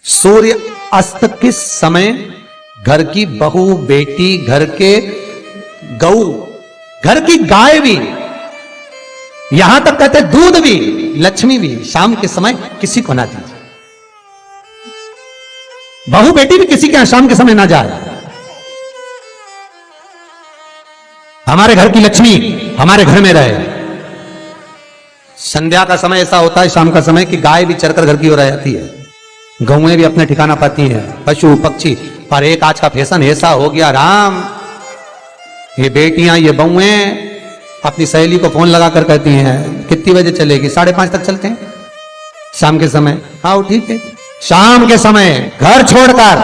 सूर्य अस्त के समय घर की बहू, बेटी, घर के गऊ, घर की गाय भी, यहां तक कहते दूध भी, लक्ष्मी भी शाम के समय किसी को ना दीजिए। बहू बेटी भी किसी के यहां शाम के समय ना जाए। हमारे घर की लक्ष्मी हमारे घर में रहे। संध्या का समय ऐसा होता है, शाम का समय, कि गाय भी चरकर घर की ओर आ जाती है, गौएं भी अपने ठिकाना पाती हैं, पशु पक्षी। पर एक आज का फैशन ऐसा हो गया राम, ये बेटियां, ये बहुएं अपनी सहेली को फोन लगाकर कहती हैं कितनी बजे चलेगी? 5:30 तक चलते हैं शाम के समय। आओ ठीक है। शाम के समय घर छोड़कर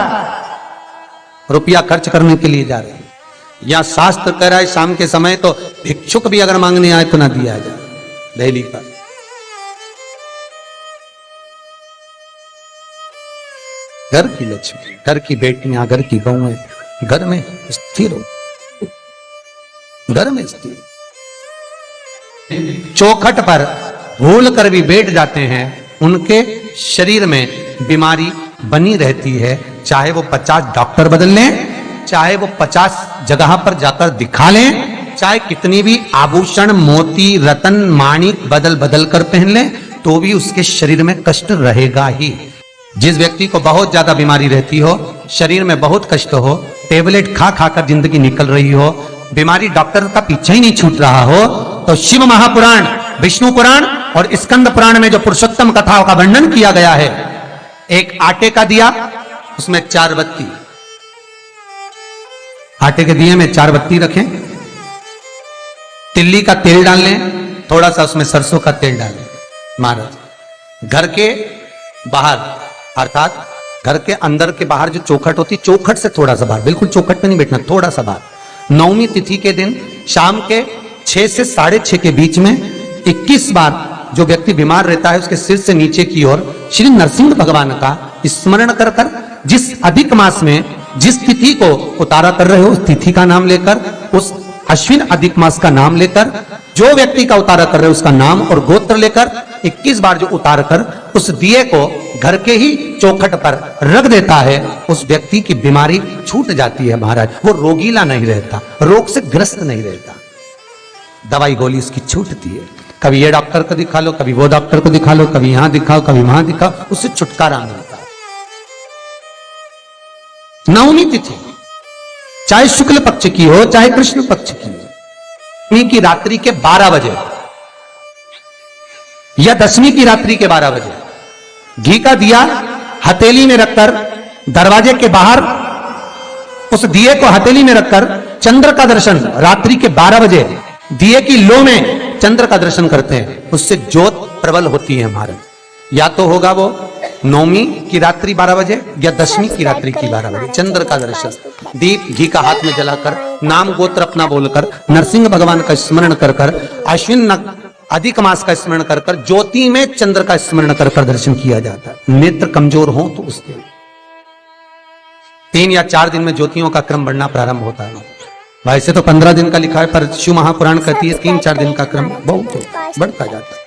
रुपया खर्च करने के लिए जा रहे हैं। या शास्त्र कह रहा है शाम के समय तो भिक्षुक भी अगर मांगने आए तो ना दिया जाए। दहली पर घर की लक्ष्मी, घर की बेटियां, घर की बहुएं घर में स्थिर हो, घर में स्थिर। चौखट पर भूल कर भी बैठ जाते हैं, उनके शरीर में बीमारी बनी रहती है। चाहे वो 50 डॉक्टर बदल लें, चाहे वो 50 जगह पर जाकर दिखा लें, चाहे कितनी भी आभूषण, मोती, रतन, माणिक बदल बदल कर पहन लें, तो भी उसके शरीर में कष्ट रहेगा ही। जिस व्यक्ति को बहुत ज्यादा बीमारी रहती हो, शरीर में बहुत कष्ट हो, टेबलेट खा खाकर जिंदगी निकल रही हो, बीमारी डॉक्टर का पीछा ही नहीं छूट रहा हो, तो शिव महापुराण, विष्णु पुराण और स्कंद पुराण में जो पुरुषोत्तम कथाओं का वर्णन किया गया है, एक आटे का दिया, उसमें 4 बत्ती, आटे के दिए में 4 बत्ती रखें, तिल्ली का तेल डाल लें, थोड़ा सा उसमें सरसों का तेल डालें। महाराज घर के बाहर, अर्थात घर के अंदर के बाहर जो चौखट होती, चौखट से थोड़ा सा बाहर, बिल्कुल चौखट पे नहीं बैठना, थोड़ा सा बाहर, 9वीं तिथि के दिन शाम के 6 से 6:30 के बीच में 21 बार जो व्यक्ति बीमार रहता है उसके सिर से नीचे की ओर श्री नरसिंह भगवान का स्मरण कर कर, जिस अधिक मास में जिस तिथि को उतारा कर रहे हो उस तिथि का नाम लेकर, उस अश्विन अधिक मास का नाम लेकर, जो व्यक्ति का उतारा कर रहे हो उसका नाम और गोत्र लेकर 21 बार जो उतार कर उस दिए को घर के ही चौखट पर रख देता है, उस व्यक्ति की बीमारी छूट जाती है महाराज। वो रोगीला नहीं रहता, रोग से ग्रस्त नहीं रहता, दवाई गोली उसकी छूटती है। कभी ये डॉक्टर को दिखा लो, कभी वो डॉक्टर को दिखा लो, कभी यहां दिखाओ, कभी वहां दिखाओ, उससे छुटकारा मिलता है। 9वीं तिथि चाहे शुक्ल पक्ष की हो चाहे कृष्ण पक्ष की हो, दसवीं की रात्रि के 12 बजे या 10वीं की रात्रि के 12 बजे घी का दिया हथेली में रखकर दरवाजे के बाहर, उस दिए को हथेली में रखकर चंद्र का दर्शन रात्रि के 12 बजे दिए की लो में चंद्र का दर्शन करते हैं, उससे ज्योत प्रबल होती है महाराज। या तो होगा वो 9वीं की रात्रि 12 बजे या 10वीं की रात्रि की 12 बजे चंद्र का दर्शन, दीप घी का हाथ में जलाकर, नाम गोत्र अपना बोलकर, नरसिंह भगवान का स्मरण कर कर, अश्विन अधिक मास का स्मरण कर कर, ज्योति में चंद्र का स्मरण कर कर दर्शन किया जाता है। नेत्र कमजोर हो तो उस दिन 3 या 4 दिन में ज्योतियों का क्रम बढ़ना प्रारंभ होता है। वैसे तो 15 दिन का लिखा है, पर शिव महापुराण कहती है 3-4 दिन का क्रम बहुत बढ़ता जाता है।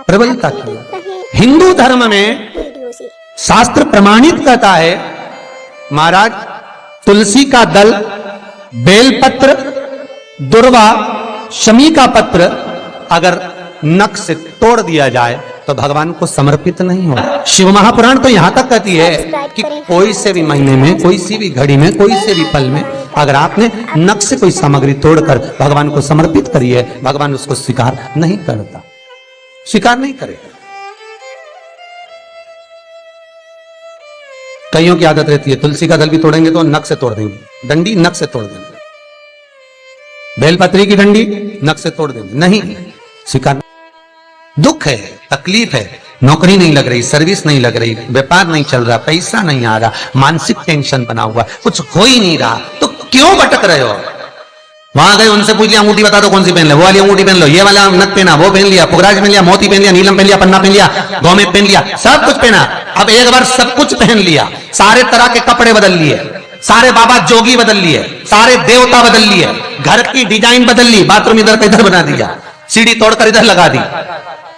प्रबलता की हिंदू धर्म में शास्त्र प्रमाणित कहता है महाराज, तुलसी का दल, बेलपत्र, दुर्वा, शमी का पत्र अगर नख से तोड़ दिया जाए तो भगवान को समर्पित नहीं हो। शिव महापुराण तो यहां तक कहती है कि कोई से भी महीने में, कोई सी भी घड़ी में, कोई से भी पल में अगर आपने नख से कोई सामग्री तोड़कर भगवान को समर्पित करी है, भगवान उसको स्वीकार नहीं करता, स्वीकार नहीं करेगा। कईयों की आदत रहती है तुलसी का दल भी तोड़ेंगे तो नख से तोड़ देंगे, डंडी नख से तोड़ देंगे, बेलपत्री की डंडी नख से तोड़ देंगे, नहीं स्वीकार। दुख है, तकलीफ है, नौकरी नहीं लग रही, सर्विस नहीं लग रही, व्यापार नहीं चल रहा, पैसा नहीं आ रहा, मानसिक टेंशन बना हुआ, कुछ हो ही नहीं रहा, तो क्यों भटक रहे हो? वहां गए, उनसे पूछ लिया अंगूठी बता दो कौन सी पहन ले, वो वाली अंगूठी पहन लो, ये वाला नथ पहना, वो पहन लिया, पुगराज पहन लिया, मोती पहन लिया, नीलम पहन लिया, पन्ना पहन लिया, गौमेद पहन लिया, सब कुछ पहना। अब एक बार सब कुछ पहन लिया, सारे तरह के कपड़े बदल लिए, सारे बाबा जोगी बदल लिए, सारे देवता बदल लिए, घर की डिजाइन बदल ली, बाथरूम इधर का इधर बना दिया, सीढ़ी तोड़कर इधर लगा दी,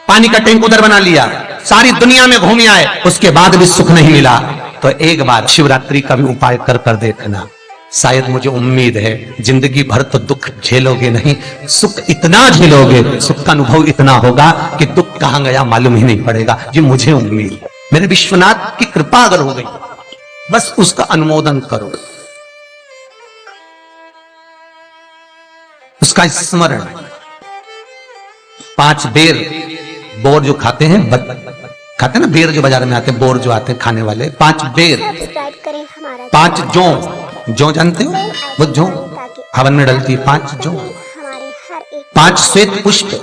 पानी का टैंक उधर बना लिया, सारी दुनिया में घूम आए, उसके बाद भी सुख नहीं मिला, तो एक बार शिवरात्रि का भी उपाय कर कर देखना। शायद मुझे उम्मीद है जिंदगी भर तो दुख झेलोगे नहीं, सुख इतना झेलोगे, सुख का अनुभव इतना होगा कि दुख कहां गया मालूम ही नहीं पड़ेगा। ये मुझे उम्मीद है, मेरे विश्वनाथ की कृपा अगर हो गई, बस उसका अनुमोदन करो, उसका स्मरण। 5 बेर बोर जो खाते हैं, खाते हैं ना बेर जो बाजार में आते हैं, बोर जो आते हैं खाने वाले, 5 बेर, 5 जौ जानते हो, वो जौ हवन में डलती है, 5 जौ, 5 श्वेत पुष्प,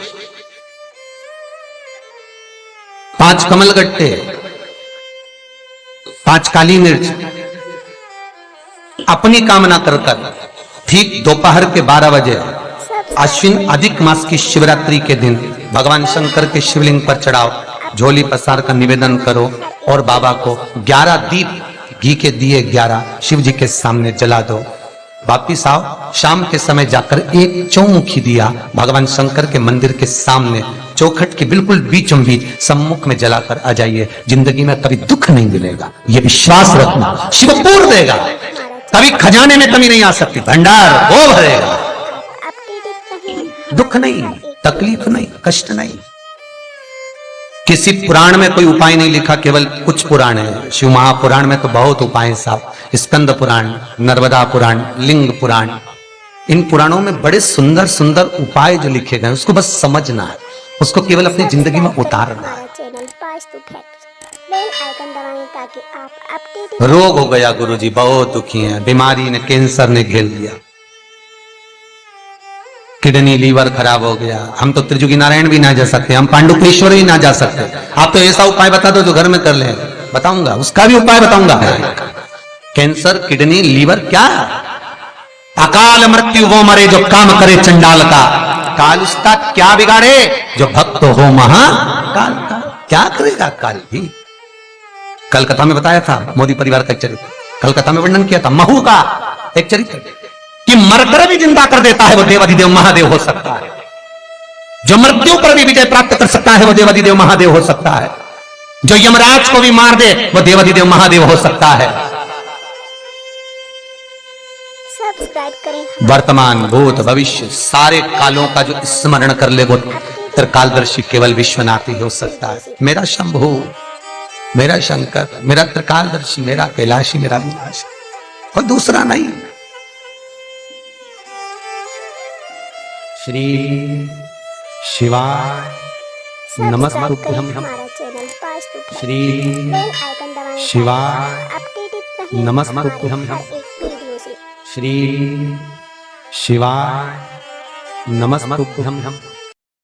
5 कमलगट्टे, 5 काली मिर्च, अपनी कामना कर कर ठीक दोपहर के 12 बजे अश्विन अधिक मास की शिवरात्रि के दिन भगवान शंकर के शिवलिंग पर चढ़ाओ, झोली पसार का निवेदन करो और बाबा को 11 दीप घी के दिए 11 शिव जी के सामने जला दो। वापिस आओ, शाम के समय जाकर एक चौमुखी दिया भगवान शंकर के मंदिर के सामने चौखट के बिल्कुल बीचों बीच सम्मुख में जलाकर आ जाइए। जिंदगी में कभी दुख नहीं मिलेगा, ये विश्वास रखना, शिव पूर्ण देगा, कभी खजाने में कमी नहीं आ सकती, भंडार वो भरेगा, दुख नहीं, तकलीफ नहीं, कष्ट नहीं। किसी पुराण में कोई उपाय नहीं लिखा, केवल कुछ पुराण है। शिव महापुराण में तो बहुत उपाय हैं साहब, स्कंद पुराण, नर्मदा पुराण, लिंग पुराण, इन पुराणों में बड़े सुंदर सुंदर उपाय जो लिखे गए, उसको बस समझना है, उसको केवल अपनी जिंदगी में उतारना है। रोग हो गया गुरुजी, बहुत दुखी हैं, बीमारी ने, कैंसर ने घेर लिया, किडनी लीवर खराब हो गया, हम तो त्रिजुगी नारायण भी ना जा सकते, हम पांडुकेश्वर भी ना जा सकते। आप तो ऐसा उपाय बता दो जो घर में कर ले, बताऊंगा, उसका भी उपाय बताऊंगा। कैंसर, किडनी, लीवर, क्या अकाल मृत्यु वो मरे जो काम करे चंडाल का, काल उसका क्या बिगाड़े जो भक्त हो महाकाल का। क्या करेगा काल भी। कलकत्ता में बताया था मोदी परिवार का एक चरित्र, कलकत्ता में वर्णन किया था महू का एक चरित्र कि मरकर भी जिंदा कर देता है वो देवाधिदेव महादेव हो सकता है, जो मृत्यु पर भी विजय प्राप्त कर सकता है वो देवाधिदेव महादेव हो सकता है, जो यमराज को भी मार दे वो देवाधिदेव महादेव हो सकता है। सब्सक्राइब करें। वर्तमान, भूत, भविष्य सारे कालों का जो स्मरण कर ले वो त्रिकालदर्शी केवल विश्वनाथ ही हो सकता है। मेरा शंभु, मेरा शंकर, मेरा त्रिकालदर्शी, मेरा कैलाशी, मेरा विनाशी, और दूसरा नहीं। श्री शिवाय नमस्तुभ्यं, श्री शिवाय नमस्तुभ्यं, श्री शिवाय नमस्तुभ्यं।